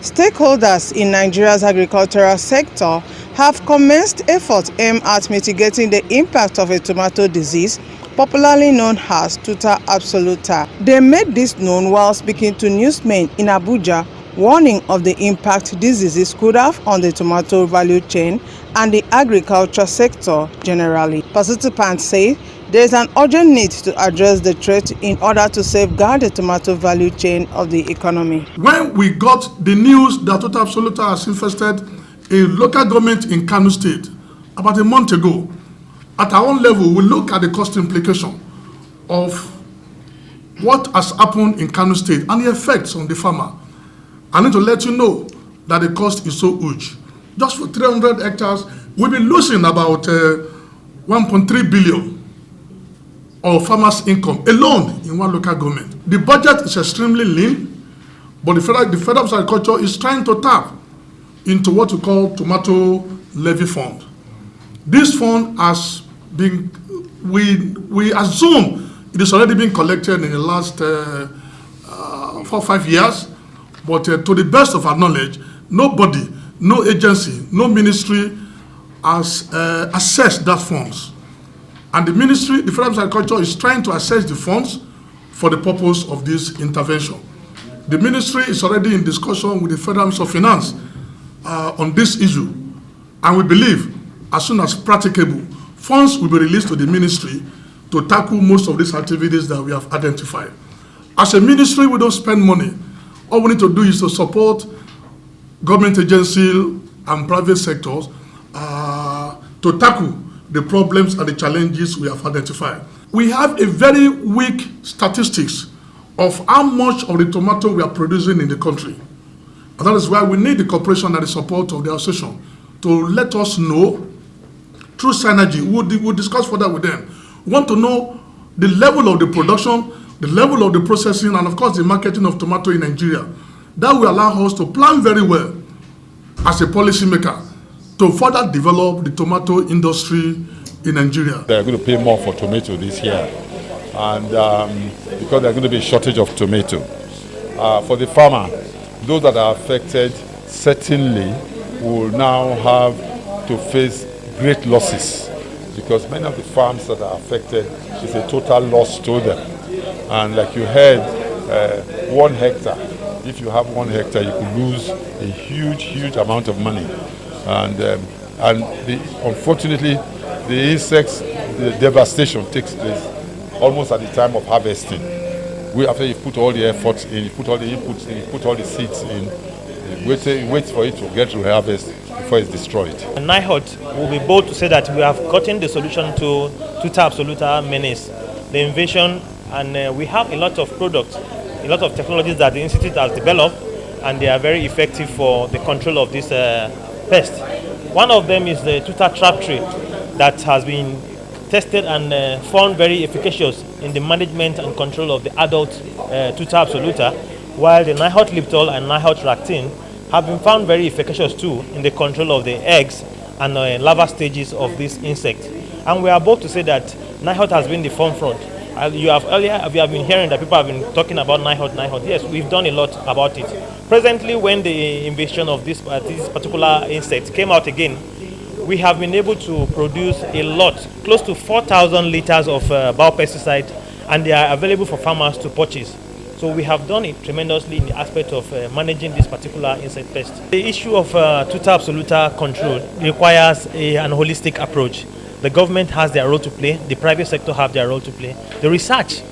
Stakeholders in Nigeria's agricultural sector have commenced efforts aimed at mitigating the impact of a tomato disease, popularly known as Tuta absoluta. They made this known while speaking to newsmen in Abuja, warning of the impact this disease could have on the tomato value chain and the agriculture sector generally. Participants say there is an urgent need to address the threat in order to safeguard the tomato value chain of the economy. When we got the news that Tuta absoluta has infested a local government in Kano State about a month ago, at our own level, we look at the cost implication of what has happened in Kano State and the effects on the farmer. I need to let you know that the cost is so huge. Just for 300 hectares, we'll be losing about 1.3 billion of farmers' income alone in one local government. The budget is extremely lean, but the Federal Office of Agriculture is trying to tap into what we call tomato levy fund. This fund has been, we assume it has already been collected in the last 4 or 5 years, but to the best of our knowledge, nobody, no agency, no ministry has assessed that funds. And the ministry, the Federal Office of Agriculture, is trying to assess the funds for the purpose of this intervention. The ministry is already in discussion with the Federal Ministry of Finance on this issue. And we believe, as soon as practicable, funds will be released to the ministry to tackle most of these activities that we have identified. As a ministry, we don't spend money. All we need to do is to support government agencies and private sectors to tackle the problems and the challenges we have identified. We have a very weak statistics of how much of the tomato we are producing in the country. And that is why we need the cooperation and the support of the association to let us know through synergy. We'll discuss further with them. We want to know the level of the production, the level of the processing, and of course the marketing of tomato in Nigeria. That will allow us to plan very well as a policymaker to further develop the tomato industry in Nigeria. They're going to pay more for tomato this year, and because there's going to be a shortage of tomato. For the farmer, those that are affected certainly will now have to face great losses, because many of the farms that are affected is a total loss to them. And like you heard, 1 hectare, if you have 1 hectare, you could lose a huge amount of money. And unfortunately, the insects, the devastation takes place almost at the time of harvesting. After you put all the efforts in, you put all the inputs in, you put all the seeds in, you wait for it to get to harvest before it's destroyed. NIHOT will be bold to say that we have gotten the solution to Tuta absoluta menace, the invasion, and we have a lot of products, a lot of technologies that the Institute has developed, and they are very effective for the control of this pest. One of them is the Tuta trap tree that has been tested and found very efficacious in the management and control of the adult Tuta absoluta, while the NIHOT Liptol and NIHOT Ractin have been found very efficacious too in the control of the eggs and larva stages of this insect. And we are bold to say that NIHOT has been the forefront. We have been hearing that people have been talking about NIHOT. Yes, we've done a lot about it. Presently, when the invasion of this particular insect came out again, we have been able to produce a lot, close to 4,000 liters of biopesticide, and they are available for farmers to purchase. So we have done it tremendously in the aspect of managing this particular insect pest. The issue of Tuta absoluta control requires an holistic approach. The government has their role to play, the private sector have their role to play. The research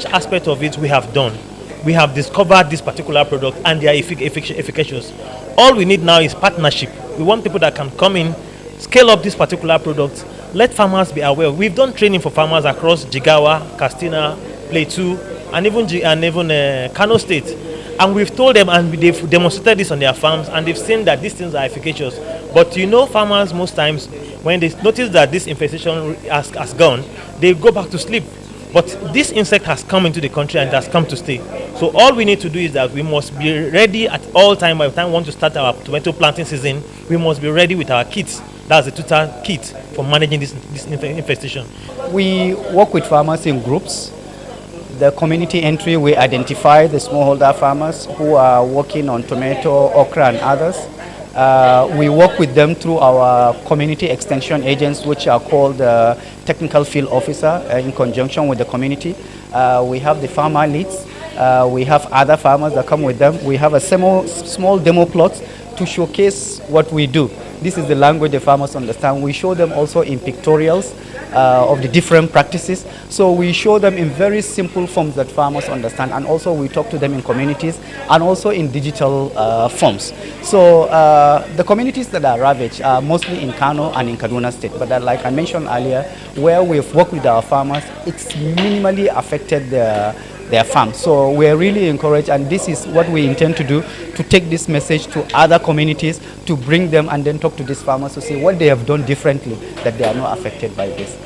aspect of it we have done. We have discovered this particular product and they are efficacious. All we need now is partnership. We want people that can come in, scale up this particular product, let farmers be aware. We've done training for farmers across Jigawa, Katsina, Plateau, and even Kano State. And we've told them, and they've demonstrated this on their farms, and they've seen that these things are efficacious. But you know, farmers most times, when they notice that this infestation has gone, they go back to sleep. But this insect has come into the country and it has come to stay. So all we need to do is that we must be ready at all time. By the time we want to start our tomato planting season, we must be ready with our kits. That's the Tuta kit for managing this infestation. We work with farmers in groups. the community entry, we identify the smallholder farmers who are working on tomato, okra, and others. We work with them through our community extension agents, which are called technical field officer in conjunction with the community. We have the farmer leads. We have other farmers that come with them. We have a small demo plot to showcase what we do. This is the language the farmers understand. We show them also in pictorials of the different practices. So we show them in very simple forms that farmers understand, and also we talk to them in communities and also in digital forms. So the communities that are ravaged are mostly in Kano and in Kaduna State, but like I mentioned earlier, where we've worked with our farmers, it's minimally affected their farms. So we're really encouraged, and this is what we intend to do, to take this message to other communities, to bring them and then talk to these farmers to see what they have done differently, that they are not affected by this.